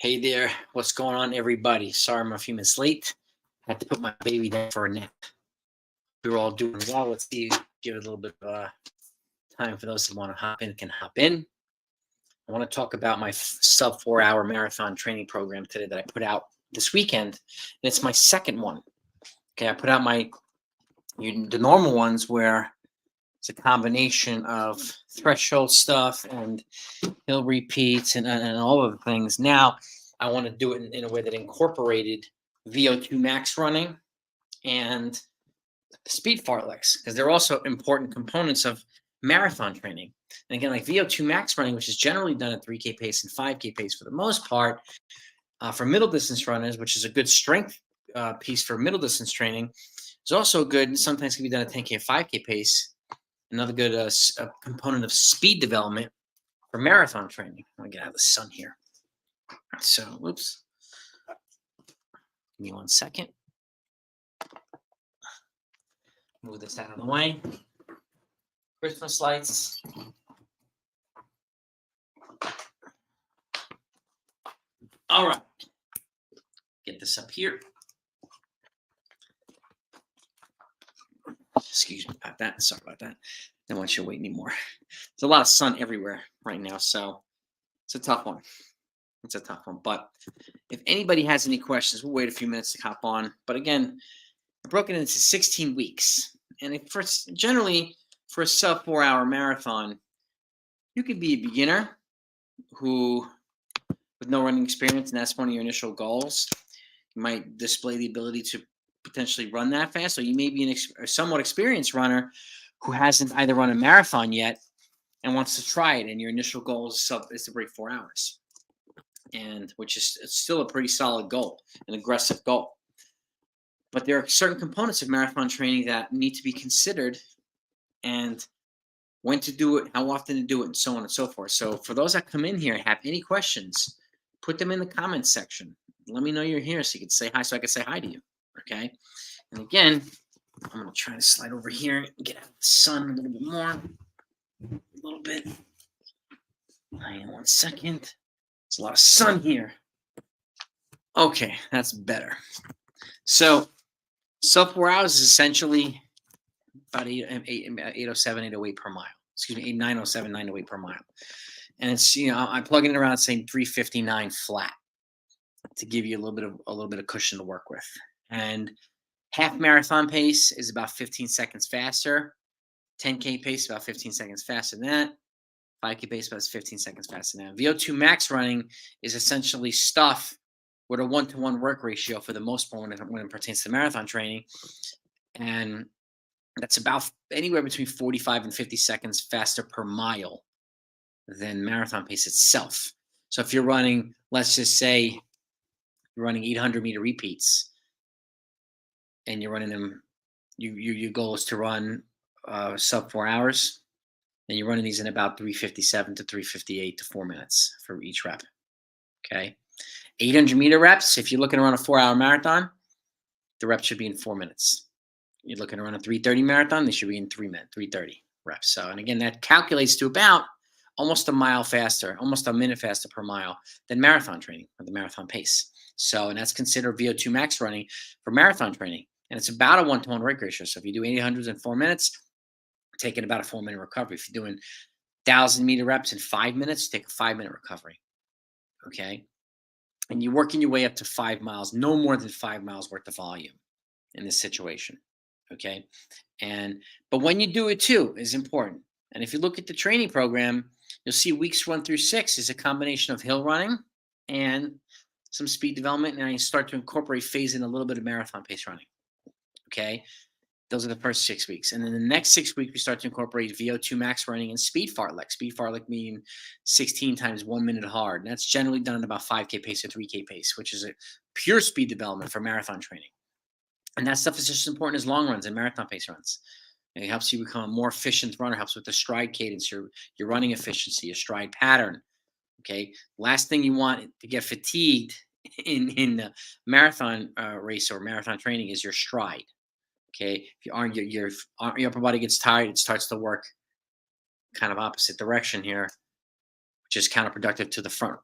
Hey there, what's going on, everybody? Sorry I'm a few minutes late. Had to put my baby down for a nap. We were all doing well. Let's see, give it a little bit of time for those that want to hop in can hop in. I want to talk about my sub 4 hour marathon training program today that I put out this weekend, and it's my second one. Okay, I put out the normal ones where it's a combination of threshold stuff and hill repeats and all of the things. Now I want to do it in a way that incorporated VO2 max running and speed fartleks, because they're also important components of marathon training. And again, like VO2 max running, which is generally done at 3K pace and 5K pace for the most part, for middle distance runners, which is a good strength piece for middle distance training, is also good. Sometimes can be done at 10K, 5K pace. Another good component of speed development for marathon training. I'm gonna get out of the sun here. So, whoops. Give me 1 second. Move this out of the way. Christmas lights. All right. Get this up here. Excuse me about that. Sorry about that. Don't want you to wait anymore. There's a lot of sun everywhere right now, so it's a tough one. It's a tough one. But if anybody has any questions, we'll wait a few minutes to hop on. But again, I broke it into 16 weeks. And generally, for a sub 4 hour marathon, you could be a beginner with no running experience, and that's one of your initial goals. You might display the ability to potentially run that fast, or you may be a somewhat experienced runner who hasn't either run a marathon yet and wants to try it, and your initial goal is to break 4 hours, and which is still a pretty solid goal, an aggressive goal. But there are certain components of marathon training that need to be considered, and when to do it, how often to do it, and so on and so forth. So for those that come in here and have any questions, put them in the comments section. Let me know you're here so you can say hi, so I can say hi to you. Okay. And again, I'm going to try to slide over here and get out of the sun a little bit more. A little bit. Hang on 1 second. There's a lot of sun here. Okay, that's better. So, sub 4 hours is essentially about 807, 808 per mile. Excuse me, 907, 908 per mile. And it's, I'm plugging it around saying 359 flat to give you a little bit of cushion to work with. And half marathon pace is about 15 seconds faster. 10K pace about 15 seconds faster than that. 5K pace about 15 seconds faster than that. VO2 max running is essentially stuff with a 1-to-1 work ratio for the most part when it pertains to marathon training. And that's about anywhere between 45 and 50 seconds faster per mile than marathon pace itself. So if you're running, let's just say you're running 800-meter repeats, and you're running them, your goal is to run sub 4 hours, and you're running these in about 357 to 358 to 4 minutes for each rep. Okay. 800-meter reps, if you're looking to run a 4-hour marathon, the reps should be in 4 minutes. You're looking to run a 330 marathon, they should be in 3 minutes, 330 reps. So, and again, that calculates to about almost a mile faster, almost a minute faster per mile than marathon training, or the marathon pace. So, and that's considered VO2 max running for marathon training. And it's about a 1-to-1 work ratio. So if you do 800s in 4 minutes, taking about a 4-minute recovery. If you're doing 1,000-meter reps in 5 minutes, take a 5-minute recovery. Okay. And you're working your way up to 5 miles, no more than 5 miles worth of volume in this situation. Okay. But when you do it too is important. And if you look at the training program, you'll see weeks 1 through 6 is a combination of hill running and some speed development. And you start to phase in a little bit of marathon pace running. Okay. Those are the first 6 weeks. And then the next 6 weeks, we start to incorporate VO2 max running and speed fartlek. Speed fartlek meaning 16 times 1 minute hard. And that's generally done at about 5K pace or 3K pace, which is a pure speed development for marathon training. And that stuff is just as important as long runs and marathon pace runs. It helps you become a more efficient runner, helps with the stride cadence, your running efficiency, your stride pattern. Okay. Last thing you want to get fatigued in the marathon race or marathon training is your stride. Okay. If your upper body gets tired, it starts to work kind of opposite direction here, which is counterproductive to the front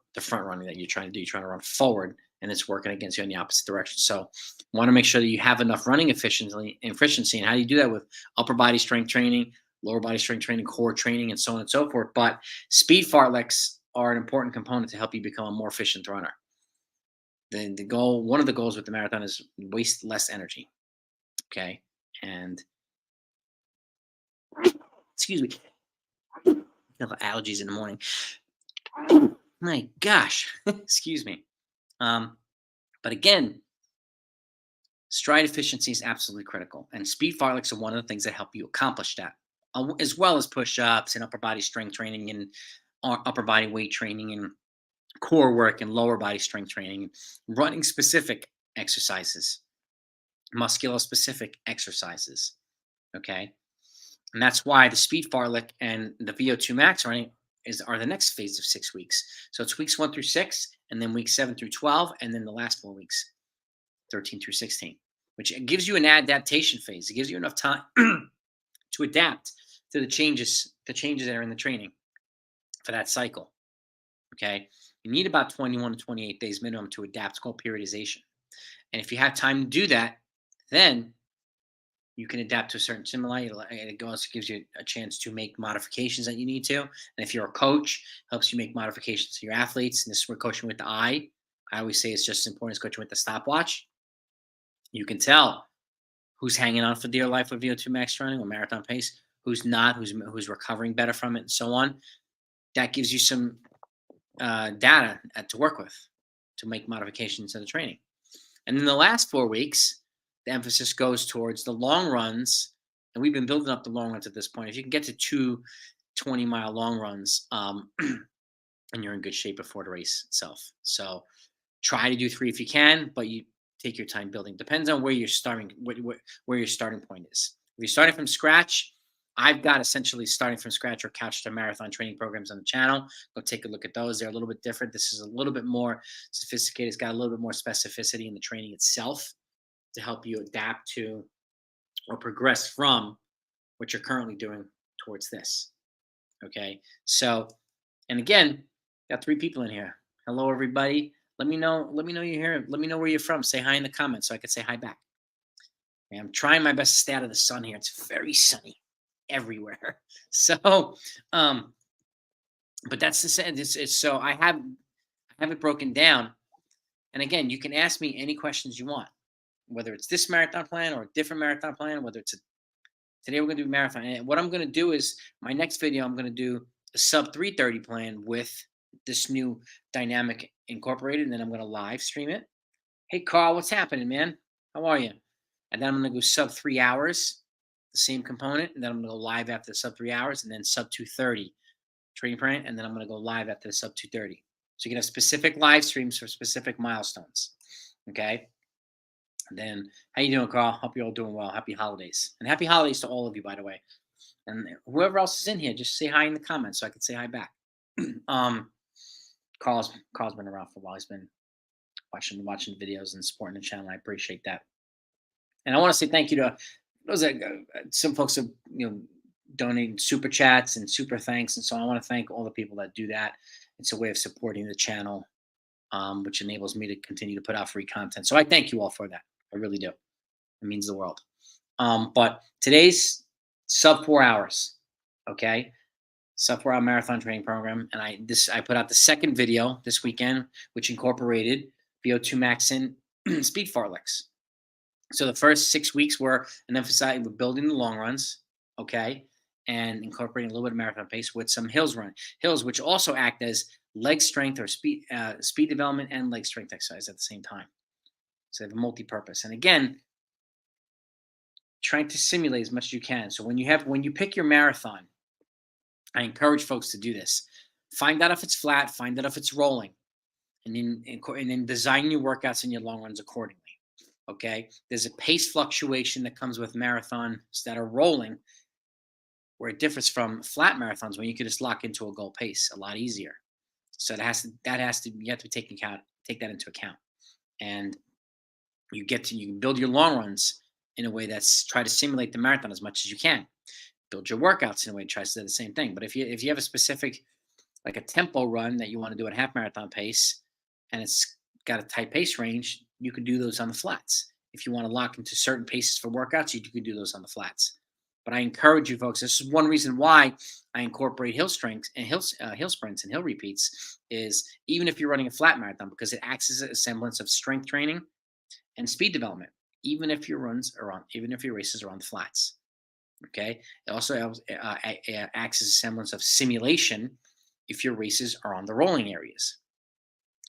running that you're trying to do. You're trying to run forward, and it's working against you in the opposite direction. So, want to make sure that you have enough running efficiency. And how do you do that? With upper body strength training, lower body strength training, core training, and so on and so forth. But speed fartleks are an important component to help you become a more efficient runner. The goal, one of the goals with the marathon, is waste less energy. Okay, and excuse me, I have allergies in the morning. My gosh, excuse me. But again, stride efficiency is absolutely critical, and speed fartleks are one of the things that help you accomplish that, as well as push-ups and upper body strength training and upper body weight training and core work and lower body strength training, running specific exercises, musculo-specific exercises. Okay, and that's why the speed fartlek and the VO2 max running are the next phase of 6 weeks. So it's weeks 1 through 6, and then weeks 7 through 12, and then the last 4 weeks, 13 through 16, which gives you an adaptation phase. It gives you enough time to adapt to the changes that are in the training for that cycle. Okay, you need about 21 to 28 days minimum to adapt. It's called periodization. And if you have time to do that, then you can adapt to a certain stimuli. It also gives you a chance to make modifications that you need to. And if you're a coach, helps you make modifications to your athletes. And this is where coaching with the eye. I always say it's just as important as coaching with the stopwatch. You can tell who's hanging on for dear life with VO2 max running or marathon pace, who's not, who's recovering better from it, and so on. That gives you some data to work with to make modifications to the training. And then the last 4 weeks, the emphasis goes towards the long runs, and we've been building up the long runs at this point. If you can get to 2 20-mile long runs, and you're in good shape before the race itself. So try to do 3 if you can, but you take your time building. Depends on where you're starting, where your starting point is. If you're starting from scratch, I've got essentially starting from scratch or couch to marathon training programs on the channel. Go take a look at those. They're a little bit different. This is a little bit more sophisticated. It's got a little bit more specificity in the training itself to help you adapt to or progress from what you're currently doing towards this. Okay. So, and again, got 3 people in here. Hello, everybody. Let me know you're here. Let me know where you're from. Say hi in the comments so I can say hi back. Okay, I'm trying my best to stay out of the sun here. It's very sunny everywhere. So, but that's the same. So I have it broken down. And again, you can ask me any questions you want, whether it's this marathon plan or a different marathon plan, whether it's today we're going to do marathon. And what I'm going to do is my next video, I'm going to do a sub 3:30 plan with this new dynamic incorporated, and then I'm going to live stream it. Hey, Carl, what's happening, man? How are you? And then I'm going to go sub 3 hours, the same component, and then I'm going to go live after the sub 3 hours, and then sub 2:30 training plan, and then I'm going to go live after the sub 2:30. So you can have specific live streams for specific milestones. Okay. And then, how you doing, Carl? Hope you're all doing well. Happy holidays. And happy holidays to all of you, by the way. And whoever else is in here, just say hi in the comments so I can say hi back. Carl's been around for a while. He's been watching videos and supporting the channel. I appreciate that. And I want to say thank you to those some folks have donating super chats and super thanks, and so I want to thank all the people that do that. It's a way of supporting the channel, which enables me to continue to put out free content. So I thank you all for that. I really do. It means the world. But today's sub 4 hours, okay? Sub 4 hour marathon training program, and I put out the second video this weekend, which incorporated VO2 max and speed fartleks. So the first 6 weeks were an emphasis with building the long runs, okay, and incorporating a little bit of marathon pace with some hills, which also act as leg strength or speed development and leg strength exercise at the same time. So they have a multi-purpose. And again, trying to simulate as much as you can. So when you pick your marathon, I encourage folks to do this. Find out if it's flat, find out if it's rolling, and then design your workouts and your long runs accordingly. Okay, there's a pace fluctuation that comes with marathons that are rolling, where it differs from flat marathons when you can just lock into a goal pace a lot easier. So you have to take that into account, and you can build your long runs in a way that's try to simulate the marathon as much as you can. Build your workouts in a way that tries to do the same thing. But if you have a specific like a tempo run that you want to do at half marathon pace, and it's got a tight pace range, you could do those on the flats. If you want to lock into certain paces for workouts, you could do those on the flats. But I encourage you folks. This is one reason why I incorporate hill strengths and hill sprints and hill repeats. Is even if you're running a flat marathon, because it acts as a semblance of strength training and speed development. Even if even if your races are on the flats. Okay. It also acts as a semblance of simulation if your races are on the rolling areas.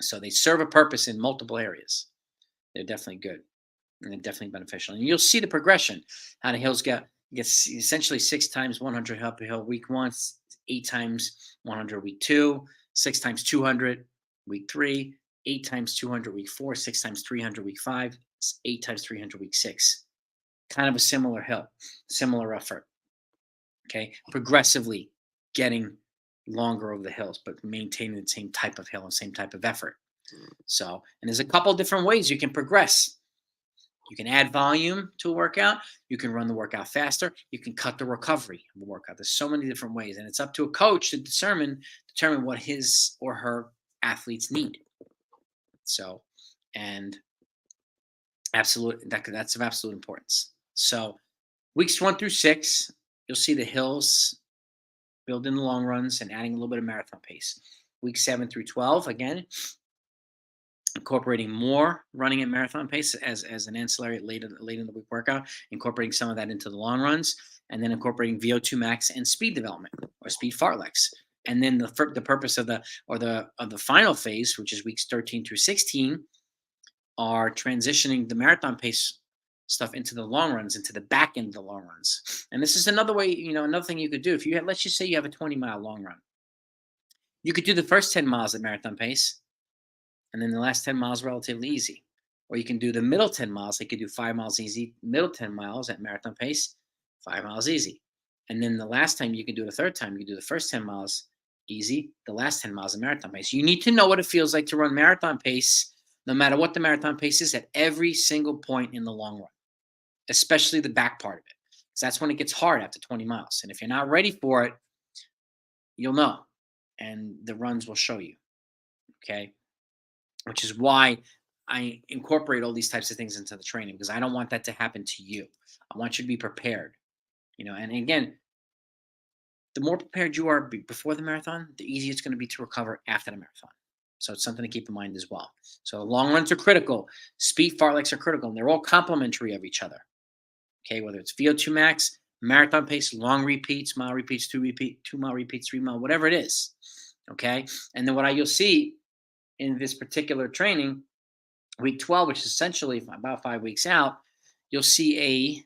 So they serve a purpose in multiple areas. They're definitely good and they're definitely beneficial. And you'll see the progression. How the hills gets essentially 6 times 100 uphill week 1, 8 times 100 week 2, 6 times 200 week 3, 8 times 200 week 4, 6 times 300 week 5, 8 times 300 week 6. Kind of a similar hill, similar effort. Okay, progressively getting longer over the hills, but maintaining the same type of hill and same type of effort. So, and there's a couple different ways you can progress. You can add volume to a workout. You can run the workout faster. You can cut the recovery of a workout. There's so many different ways, and it's up to a coach to determine what his or her athletes need. So, and that's of absolute importance. So, weeks 1 through 6, you'll see the hills build in the long runs and adding a little bit of marathon pace. Week 7 through 12, again, incorporating more running at marathon pace as an ancillary late in the week workout, incorporating some of that into the long runs, and then incorporating VO2 max and speed development or speed fartleks. And then the purpose of the final phase, which is weeks 13 through 16, are transitioning the marathon pace stuff into the long runs, into the back end of the long runs. And this is another way, another thing you could do. If you had, let's just say you have a 20-mile long run, you could do the first 10 miles at marathon pace, and then the last 10 miles relatively easy. Or you can do the middle 10 miles. You could do 5 miles easy, middle 10 miles at marathon pace, 5 miles easy. And then the last time you can do it a third time, you can do the first 10 miles easy, the last 10 miles at marathon pace. You need to know what it feels like to run marathon pace, no matter what the marathon pace is, at every single point in the long run, especially the back part of it. Because that's when it gets hard after 20 miles. And if you're not ready for it, you'll know. And the runs will show you. Okay. Which is why I incorporate all these types of things into the training, because I don't want that to happen to you. I want you to be prepared, and again, the more prepared you are before the marathon, the easier it's going to be to recover after the marathon. So it's something to keep in mind as well. So long runs are critical. Speed fartleks are critical, and they're all complementary of each other. Okay, whether it's VO2 max, marathon pace, long repeats, mile repeats, 2 mile repeats, 3 mile, whatever it is. Okay, and then you'll see in this particular training, week 12, which is essentially about 5 weeks out, you'll see a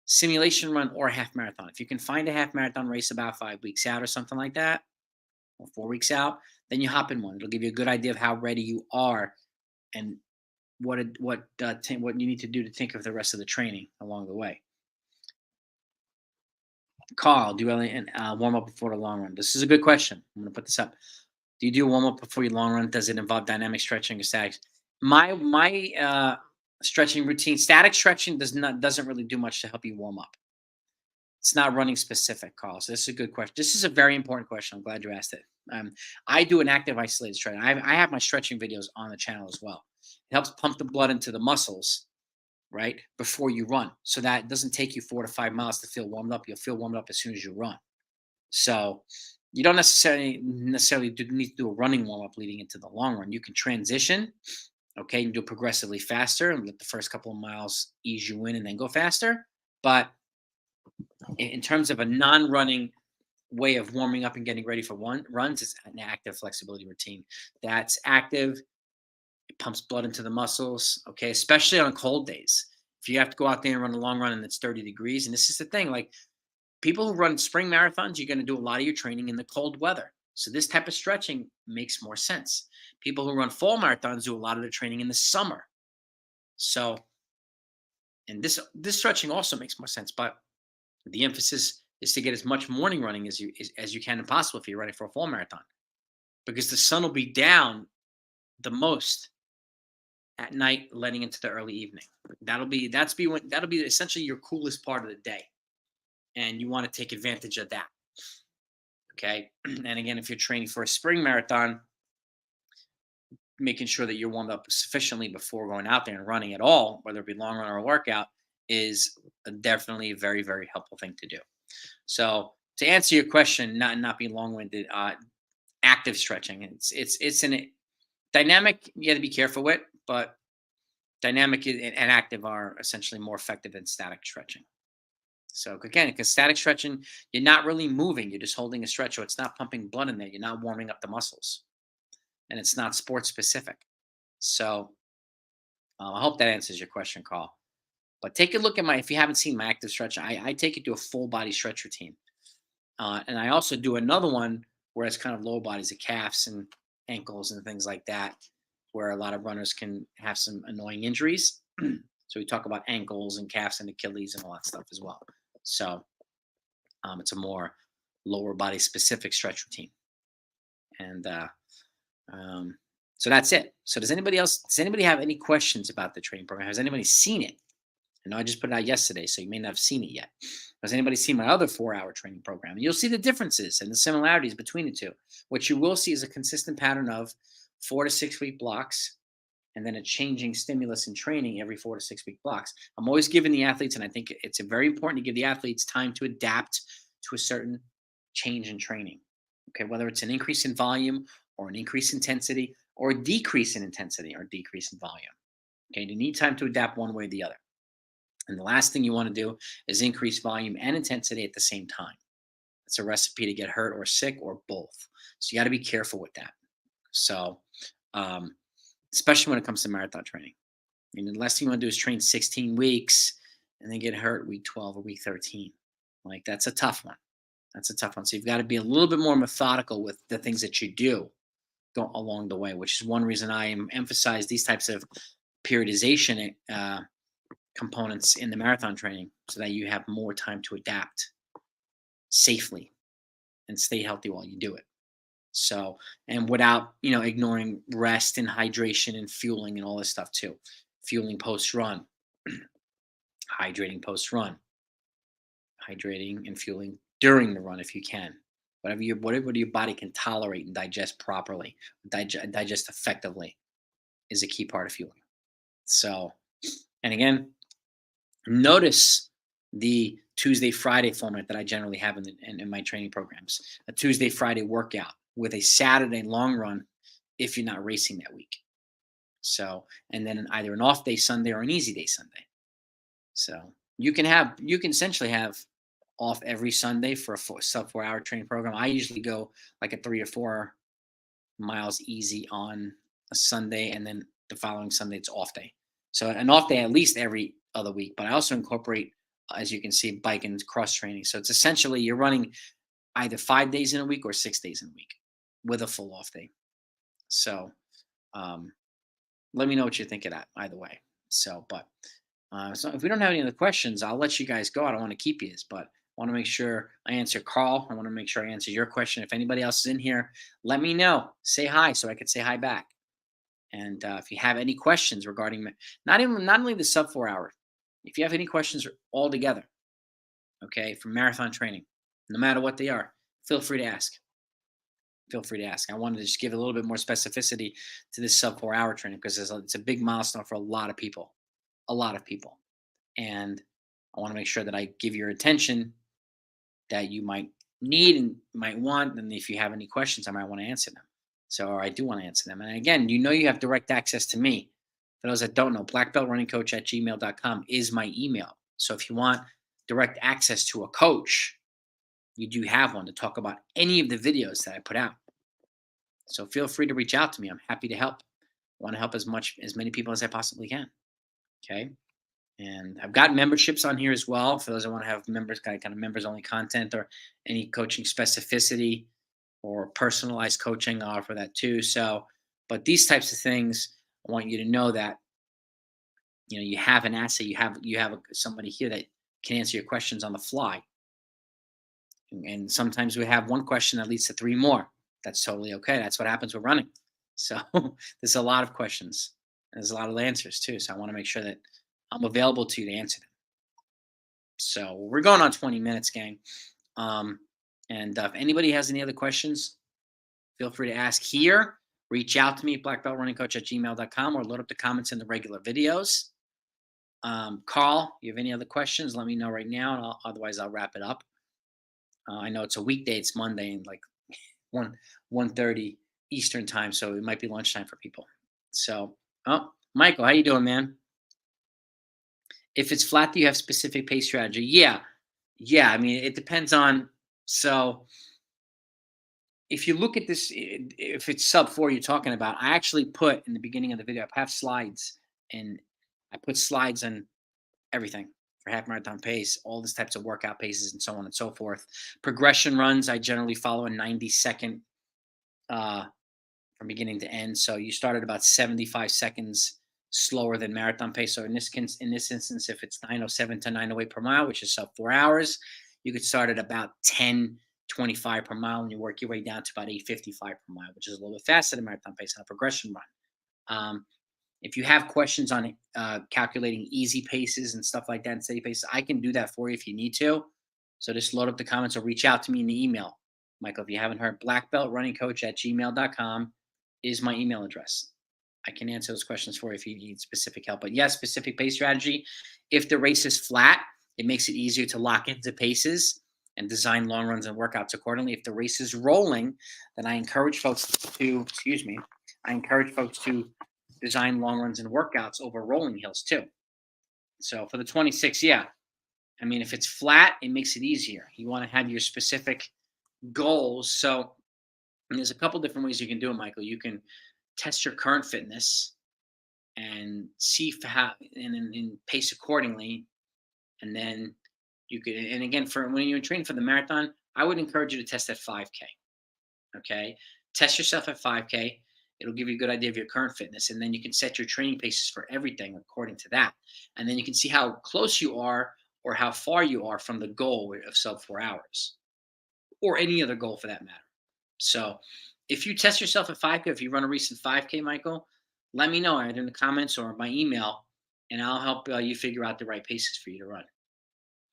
simulation run or a half marathon. If you can find a half marathon race about 5 weeks out or something like that, or 4 weeks out, then you hop in one. It'll give you a good idea of how ready you are and what you need to do to think of the rest of the training along the way. Carl, do you really warm up before the long run? This is a good question. I'm going to put this up. Do you do a warm up before your long run? Does it involve dynamic stretching or statics? My stretching routine, static stretching doesn't really do much to help you warm up. It's not running specific, Carl. So this is a good question. This is a very important question. I'm glad you asked it. I do an active isolated stretching. I have my stretching videos on the channel as well. It helps pump the blood into the muscles, right, before you run, so that it doesn't take you 4 to 5 miles to feel warmed up. You'll feel warmed up as soon as you run. So you don't necessarily need to do a running warm up leading into the long run. You can transition, okay, and do it progressively faster and let the first couple of miles ease you in and then go faster. But in terms of a non-running way of warming up and getting ready for runs, it's an active flexibility routine. That's active. It pumps blood into the muscles, okay, especially on cold days. If you have to go out there and run a long run and it's 30 degrees, and this is the thing, like people who run spring marathons, you're going to do a lot of your training in the cold weather. So this type of stretching makes more sense. People who run fall marathons do a lot of their training in the summer. So, and this stretching also makes more sense, but the emphasis is to get as much morning running as you can possible if you're running for a fall marathon, because the sun will be down the most at night, letting into the early evening. That'll be essentially your coolest part of the day, and you want to take advantage of that. Okay. And again, if you're training for a spring marathon, making sure that you're warmed up sufficiently before going out there and running at all, whether it be long run or a workout, is definitely a very, very helpful thing to do. So to answer your question, not be long winded, active stretching. It's an dynamic. You got to be careful with, but dynamic and active are essentially more effective than static stretching. So again, because static stretching, you're not really moving. You're just holding a stretch, so it's not pumping blood in there. You're not warming up the muscles, and it's not sport specific. So I hope that answers your question, Carl. But take a look at my. If you haven't seen my active stretch, I take it to a full body stretch routine, and I also do another one where it's kind of lower bodies, the calves and ankles and things like that, where a lot of runners can have some annoying injuries. So we talk about ankles and calves and Achilles and all that stuff as well. So it's a more lower body specific stretch routine. And um, so that's it. So does anybody have any questions about the training program? Has anybody seen it? I know I just put it out yesterday, so you may not have seen it yet. Has anybody seen my other 4-hour training program? And you'll see the differences and the similarities between the two. What you will see is a consistent pattern of 4 to 6 week blocks and then a changing stimulus and training every 4 to 6 week blocks. I'm always giving the athletes, and I think it's very important to give the athletes time to adapt to a certain change in training. Okay, whether it's an increase in volume or an increase in intensity or a decrease in intensity or decrease in volume. Okay, you need time to adapt one way or the other. And the last thing you want to do is increase volume and intensity at the same time. It's a recipe to get hurt or sick or both. So you got to be careful with that. So, um, especially when it comes to marathon training. I mean, the last thing you want to do is train 16 weeks and then get hurt week 12 or week 13. Like, that's a tough one. That's a tough one. So you've got to be a little bit more methodical with the things that you do go along the way, which is one reason I emphasize these types of periodization components in the marathon training so that you have more time to adapt safely and stay healthy while you do it. So, and without, ignoring rest and hydration and fueling and all this stuff too. Fueling post run, hydrating post run, hydrating and fueling during the run if you can. Whatever your body can tolerate and digest properly, digest effectively is a key part of fueling. So, and again, notice the Tuesday, Friday format that I generally have in my training programs. A Tuesday, Friday workout with a Saturday long run if you're not racing that week. So, and then either an off day Sunday or an easy day Sunday. So you can essentially have off every Sunday for a sub 4-hour training program. I usually go like a 3 or 4 miles easy on a Sunday, and then the following Sunday it's off day. So an off day at least every other week, but I also incorporate, as you can see, bike and cross training. So it's essentially you're running either 5 days in a week or 6 days in a week with a full off day. So let me know what you think of that either way. So, but so if we don't have any other questions, I'll let you guys go. I don't want to keep you, but I want to make sure I answer Carl. I want to make sure I answer your question. If anybody else is in here, let me know. Say hi so I could say hi back. And if you have any questions regarding not only the sub 4-hour, if you have any questions altogether, okay, from marathon training, no matter what they are, feel free to ask. Feel free to ask. I wanted to just give a little bit more specificity to this sub 4-hour training because it's a big milestone for a lot of people, and I want to make sure that I give your attention that you might need and might want. And if you have any questions, I might want to answer them. So, or I do want to answer them. And again, you have direct access to me. For those that don't know, blackbeltrunningcoach@gmail.com is my email. So if you want direct access to a coach, you do have one to talk about any of the videos that I put out. So feel free to reach out to me. I'm happy to help. I want to help as many people as I possibly can. Okay. And I've got memberships on here as well for those that want to have members, kind of members only content or any coaching specificity or personalized coaching. I offer that too. So, but these types of things, I want you to know that, you have an asset, you have somebody here that can answer your questions on the fly. And sometimes we have one question that leads to 3 more. That's totally okay. That's what happens with running. So there's a lot of questions. There's a lot of answers too. So I want to make sure that I'm available to you to answer them. So we're going on 20 minutes, gang. And if anybody has any other questions, feel free to ask here. Reach out to me at blackbeltrunningcoach@gmail.com or load up the comments in the regular videos. Carl, you have any other questions? Let me know right now, and otherwise I'll wrap it up. I know it's a weekday; it's Monday, and like 1:30 Eastern time, so it might be lunchtime for people. So, oh, Michael, how you doing, man? If it's flat, do you have specific pace strategy? Yeah. I mean, it depends on. So, if you look at this, if it's sub 4 you're talking about, I actually put in the beginning of the video, I have slides, and I put slides on everything for half marathon pace, all these types of workout paces, and so on and so forth. Progression runs, I generally follow a 90-second from beginning to end. So you start at about 75 seconds slower than marathon pace. So in this instance, if it's 9:07 to 9:08 per mile, which is sub 4 hours, you could start at about 10:25 per mile, and you work your way down to about 8:55 per mile, which is a little bit faster than marathon pace on a progression run. If you have questions on calculating easy paces and stuff like that and steady paces, I can do that for you if you need to. So just load up the comments or reach out to me in the email. Michael, if you haven't heard, blackbeltrunningcoach@gmail.com is my email address. I can answer those questions for you if you need specific help. But yes, specific pace strategy. If the race is flat, it makes it easier to lock into paces and design long runs and workouts accordingly. If the race is rolling, then I encourage folks to, design long runs and workouts over rolling hills too. So for the 26, yeah. I mean, if it's flat, it makes it easier. You want to have your specific goals. So there's a couple different ways you can do it, Michael. You can test your current fitness and see how and pace accordingly. And then you could, and again, for when you're training for the marathon, I would encourage you to test at 5K. Okay. Test yourself at 5K. It'll give you a good idea of your current fitness. And then you can set your training paces for everything according to that. And then you can see how close you are or how far you are from the goal of sub 4 hours or any other goal for that matter. So if you test yourself at 5K, if you run a recent 5K, Michael, let me know either in the comments or my email, and I'll help you figure out the right paces for you to run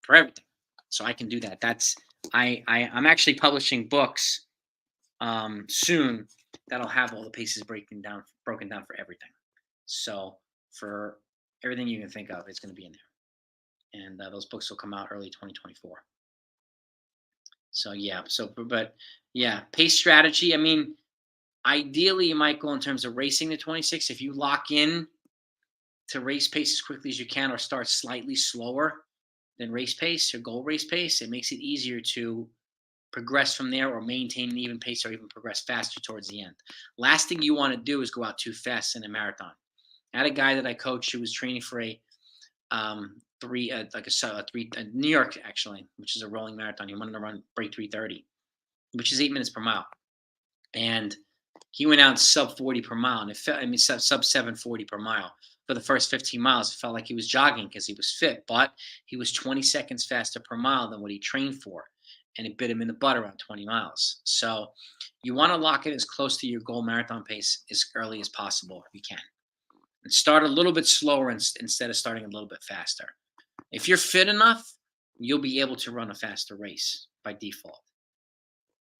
for everything. So I can do that. I'm actually publishing books soon that'll have all the paces broken down for everything. So for everything you can think of, it's going to be in there, and those books will come out early 2024. So yeah, but yeah, pace strategy. I mean, ideally, Michael, in terms of racing the 26, if you lock in to race pace as quickly as you can, or start slightly slower than race pace or goal race pace, it makes it easier to progress from there or maintain an even pace or even progress faster towards the end. Last thing you want to do is go out too fast in a marathon. I had a guy that I coached who was training for a New York actually, which is a rolling marathon. He wanted to break 3:30, which is 8 minutes per mile, and he went out sub 40 per mile, and it felt, I mean, sub 740 per mile for the first 15 miles. It felt like he was jogging because he was fit, but he was 20 seconds faster per mile than what he trained for, and it bit him in the butt around 20 miles. So you want to lock it as close to your goal marathon pace as early as possible if you can, and start a little bit slower instead of starting a little bit faster. If you're fit enough, you'll be able to run a faster race by default.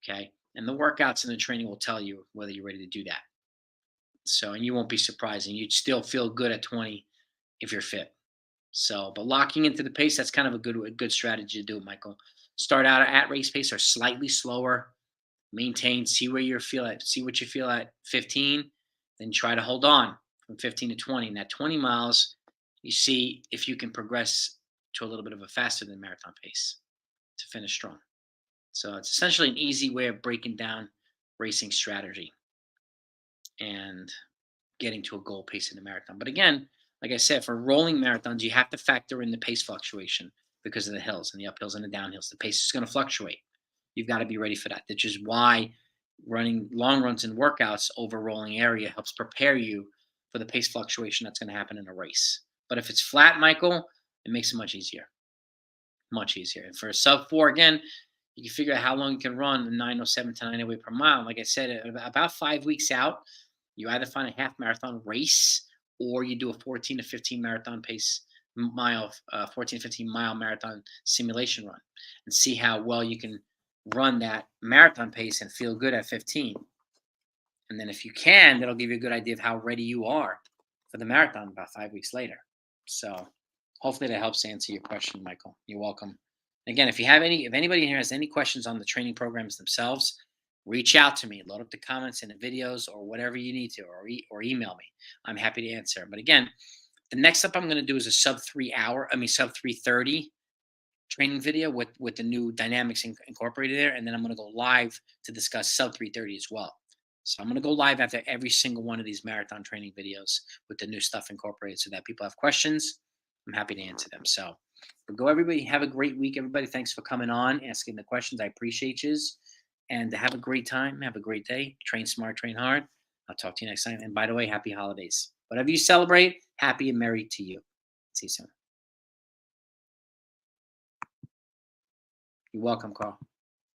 Okay. And the workouts and the training will tell you whether you're ready to do that. So, and you won't be surprised, and you'd still feel good at 20 if you're fit. So, but locking into the pace, that's kind of a good strategy to do it, Michael. Start out at race pace or slightly slower, maintain, see what you feel at 15, then try to hold on from 15 to 20. And at 20 miles, you see if you can progress to a little bit of a faster than marathon pace to finish strong. So it's essentially an easy way of breaking down racing strategy and getting to a goal pace in the marathon. But again, like I said, for rolling marathons, you have to factor in the pace fluctuation because of the hills and the uphills and the downhills. The pace is going to fluctuate. You've got to be ready for that. Which is why running long runs and workouts over rolling area helps prepare you for the pace fluctuation that's going to happen in a race. But if it's flat, Michael, it makes it much easier. Much easier. And for a sub 4, again, you can figure out how long you can run the 9:07 to 9:08 per mile. Like I said, about 5 weeks out, you either find a half marathon race or you do a 14 to 15 marathon pace mile, 14 to 15 mile marathon simulation run and see how well you can run that marathon pace and feel good at 15. And then if you can, that'll give you a good idea of how ready you are for the marathon about 5 weeks later. So hopefully that helps answer your question, Michael. You're welcome. Again, if anybody in here has any questions on the training programs themselves, reach out to me. Load up the comments in the videos or whatever you need to, or email me. I'm happy to answer. But again, the next up I'm going to do is a sub 3:30 training video with the new dynamics incorporated there, and then I'm going to go live to discuss sub 3:30 as well. So I'm going to go live after every single one of these marathon training videos with the new stuff incorporated, so that people have questions, I'm happy to answer them. So go, everybody. Have a great week, everybody. Thanks for coming on, asking the questions. I appreciate you. And have a great time. Have a great day. Train smart, train hard. I'll talk to you next time. And by the way, happy holidays. Whatever you celebrate, happy and merry to you. See you soon. You're welcome, Carl.